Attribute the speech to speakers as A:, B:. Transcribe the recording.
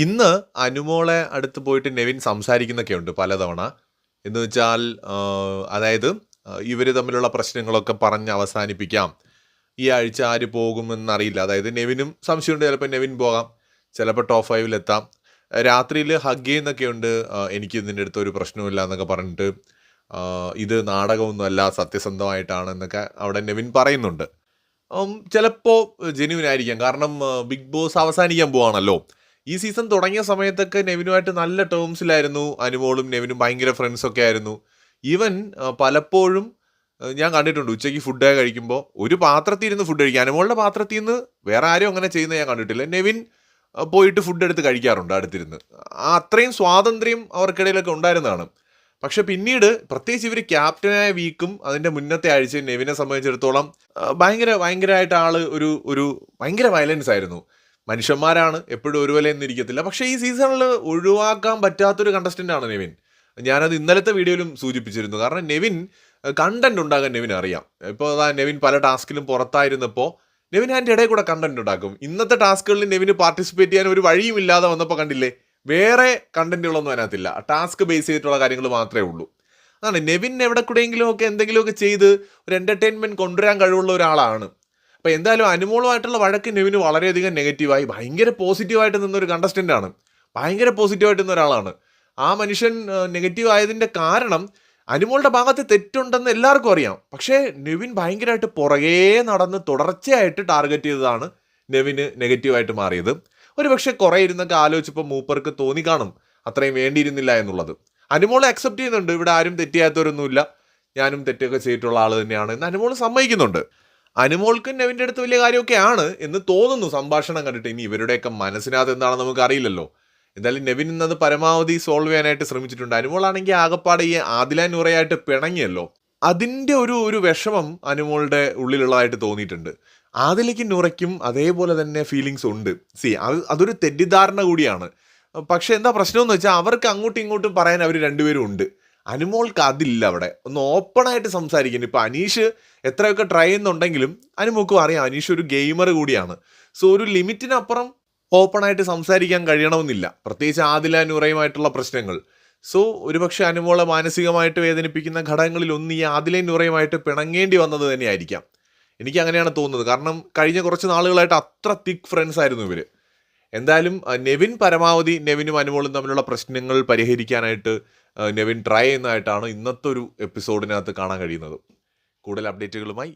A: ഇന്ന് അനുമോളെ അടുത്ത് പോയിട്ട് നെവിൻ സംസാരിക്കുന്നൊക്കെയുണ്ട് പലതവണ. എന്ന് വെച്ചാൽ അതായത് ഇവർ തമ്മിലുള്ള പ്രശ്നങ്ങളൊക്കെ പറഞ്ഞ് അവസാനിപ്പിക്കാം. ഈ ആഴ്ച ആര് പോകുമെന്നറിയില്ല. അതായത് നെവിനും സംശയമുണ്ട്, ചിലപ്പോൾ നെവിൻ പോകാം, ചിലപ്പോൾ ടോപ്പ് 5 രാത്രിയിൽ ഹഗ് ചെയ്യുന്നൊക്കെയുണ്ട്. എനിക്ക് ഇതിൻ്റെ അടുത്ത് ഒരു പ്രശ്നമില്ല എന്നൊക്കെ പറഞ്ഞിട്ട്, ഇത് നാടകമൊന്നുമല്ല, സത്യസന്ധമായിട്ടാണ് എന്നൊക്കെ അവിടെ നെവിൻ പറയുന്നുണ്ട്. ചിലപ്പോൾ ജെന്യുവൻ ആയിരിക്കാം, കാരണം ബിഗ് ബോസ് അവസാനിക്കാൻ പോവാണല്ലോ. ഈ സീസൺ തുടങ്ങിയ സമയത്തൊക്കെ നെവിനുമായിട്ട് നല്ല ടേംസിലായിരുന്നു. അനുമോളും നെവിനും ഭയങ്കര ഫ്രണ്ട്സൊക്കെ ആയിരുന്നു. ഈവൻ പലപ്പോഴും ഞാൻ കണ്ടിട്ടുണ്ട്, ഉച്ചയ്ക്ക് ഫുഡ് കഴിക്കുമ്പോൾ ഒരു പാത്രത്തിൽ ഇരുന്ന് ഫുഡ് കഴിക്കുക. അനുമോളുടെ പാത്രത്തിൽ നിന്ന് വേറെ ആരും അങ്ങനെ ചെയ്യുന്നത് ഞാൻ കണ്ടിട്ടില്ല. നെവിൻ പോയിട്ട് ഫുഡ് എടുത്ത് കഴിക്കാറുണ്ട് അടുത്തിരുന്ന്. അത്രയും സ്വാതന്ത്ര്യം അവർക്കിടയിലൊക്കെ ഉണ്ടായിരുന്നതാണ്. പക്ഷെ പിന്നീട് പ്രത്യേകിച്ച് ഇവർ ക്യാപ്റ്റനായ വീക്കും അതിൻ്റെ മുന്നത്തെ ആഴ്ച നെവിനെ സംബന്ധിച്ചിടത്തോളം ഭയങ്കരമായിട്ട് ഒരു ഒരു ഭയങ്കര വയലൻസ് ആയിരുന്നു. മനുഷ്യന്മാരാണ്, എപ്പോഴും ഒരുപോലെ എന്നിരിക്കത്തില്ല. പക്ഷേ ഈ സീസണിൽ ഒഴിവാക്കാൻ പറ്റാത്തൊരു കണ്ടസ്റ്റൻ്റ് ആണ് നെവിൻ. ഞാനത് ഇന്നലത്തെ വീഡിയോയിലും സൂചിപ്പിച്ചിരുന്നു. കാരണം നെവിൻ കണ്ടന്റ് ഉണ്ടാകാൻ നെവിൻ അറിയാം. ഇപ്പോൾ അതാ നെവിൻ പല ടാസ്കിലും പുറത്തായിരുന്നപ്പോൾ നെവിൻ അതിൻ്റെ ഇടയിൽ കൂടെ കണ്ടന്റ് ഉണ്ടാക്കും. ഇന്നത്തെ ടാസ്കുകളിൽ നെവിന് പാർട്ടിസിപ്പേറ്റ് ചെയ്യാൻ ഒരു വഴിയും ഇല്ലാതെ വന്നപ്പോൾ കണ്ടില്ലേ, വേറെ കണ്ടന്റുകളൊന്നും അതിനകത്തില്ല, ടാസ്ക് ബേസ് ചെയ്തിട്ടുള്ള കാര്യങ്ങൾ മാത്രമേ ഉള്ളൂ. അതാണ് നെവിൻ എവിടെ കൂടെയെങ്കിലും ഒക്കെ എന്തെങ്കിലുമൊക്കെ ചെയ്ത് ഒരു എൻ്റർടൈൻമെൻറ്റ് കൊണ്ടുവരാൻ കഴിവുള്ള ഒരാളാണ്. അപ്പോൾ എന്തായാലും അനുമോളുമായിട്ടുള്ള വഴക്ക് നെവിന് വളരെയധികം നെഗറ്റീവായി. ഭയങ്കര പോസിറ്റീവായിട്ട് നിന്നൊരു കണ്ടസ്റ്റൻ്റാണ്, ഭയങ്കര പോസിറ്റീവായിട്ട് നിന്ന ഒരാളാണ്. ആ മനുഷ്യൻ നെഗറ്റീവ് ആയതിൻ്റെ കാരണം അനുമോളുടെ ഭാഗത്ത് തെറ്റുണ്ടെന്ന് എല്ലാവർക്കും അറിയാം. പക്ഷേ നെവിൻ ഭയങ്കരമായിട്ട് പുറകേ നടന്ന് തുടർച്ചയായിട്ട് ടാർഗറ്റ് ചെയ്തതാണ് നെവിന് നെഗറ്റീവായിട്ട് മാറിയത്. ഒരു പക്ഷേ കുറേ ഇരുന്നൊക്കെ ആലോചിച്ചപ്പോൾ മൂപ്പർക്ക് തോന്നിക്കാണും അത്രയും വേണ്ടിയിരുന്നില്ല എന്നുള്ളത്. അനുമോളെ അക്സെപ്റ്റ് ചെയ്യുന്നുണ്ട്, ഇവിടെ ആരും തെറ്റിയാത്തവരൊന്നുമില്ല, ഞാനും തെറ്റൊക്കെ ചെയ്തിട്ടുള്ള ആൾ തന്നെയാണ് എന്ന് അനുമോൾ സമ്മതിക്കുന്നുണ്ട്. അനുമോൾക്കും നെവിൻ്റെ അടുത്ത് വലിയ കാര്യമൊക്കെയാണ് എന്ന് തോന്നുന്നു സംഭാഷണം കണ്ടിട്ട്. ഇനി ഇവരുടെയൊക്കെ മനസ്സിനകത്ത് എന്താണെന്ന് നമുക്ക് അറിയില്ലല്ലോ. എന്തായാലും നെവിൻ ഇന്നത് പരമാവധി സോൾവ് ചെയ്യാനായിട്ട് ശ്രമിച്ചിട്ടുണ്ട്. അനുമോളാണെങ്കിൽ ആകപ്പാടെ ഈ ആദില നൂറയായിട്ട് പിണങ്ങിയല്ലോ, അതിൻ്റെ ഒരു വിഷമം അനുമോളുടെ ഉള്ളിലുള്ളതായിട്ട് തോന്നിയിട്ടുണ്ട്. ആദിലയ്ക്കും നൂറയ്ക്കും അതേപോലെ തന്നെ ഫീലിങ്സ് ഉണ്ട്. അതൊരു തെറ്റിദ്ധാരണ കൂടിയാണ്. പക്ഷെ എന്താ പ്രശ്നം എന്ന് വെച്ചാൽ അവർക്ക് അങ്ങോട്ടും ഇങ്ങോട്ടും പറയാൻ അവർ രണ്ടുപേരും ഉണ്ട്. അനുമോൾക്ക് അതില്ല. അവിടെ ഒന്ന് ഓപ്പണായിട്ട് സംസാരിക്കുന്നു. ഇപ്പോൾ അനീഷ് എത്രയൊക്കെ ട്രൈ ചെയ്യുന്നുണ്ടെങ്കിലും അനുമോൾക്കും അറിയാം അനീഷ് ഒരു ഗെയിമർ കൂടിയാണ്. സോ ഒരു ലിമിറ്റിനപ്പുറം ഓപ്പണായിട്ട് സംസാരിക്കാൻ കഴിയണമെന്നില്ല, പ്രത്യേകിച്ച് ആദില നൂറയുമായിട്ടുള്ള പ്രശ്നങ്ങൾ. സോ ഒരുപക്ഷെ അനുമോളെ മാനസികമായിട്ട് വേദനിപ്പിക്കുന്ന ഘടകങ്ങളിലൊന്ന് ഈ ആദില നൂറയുമായിട്ട് പിണങ്ങേണ്ടി വന്നത് തന്നെയായിരിക്കാം. എനിക്ക് അങ്ങനെയാണ് തോന്നുന്നത്. കാരണം കഴിഞ്ഞ കുറച്ച് നാളുകളായിട്ട് അത്ര തിക്ക് ഫ്രണ്ട്സ് ആയിരുന്നു ഇവർ. എന്തായാലും നെവിൻ പരമാവധി നെവിനും അനുമോളും തമ്മിലുള്ള പ്രശ്നങ്ങൾ പരിഹരിക്കാനായിട്ട് നെവിൻ ട്രൈ ചെയ്യുന്നതായിട്ടാണ് ഇന്നത്തെ ഒരു എപ്പിസോഡിനകത്ത് കാണാൻ കഴിയുന്നത്. കൂടുതൽ അപ്ഡേറ്റുകളുമായി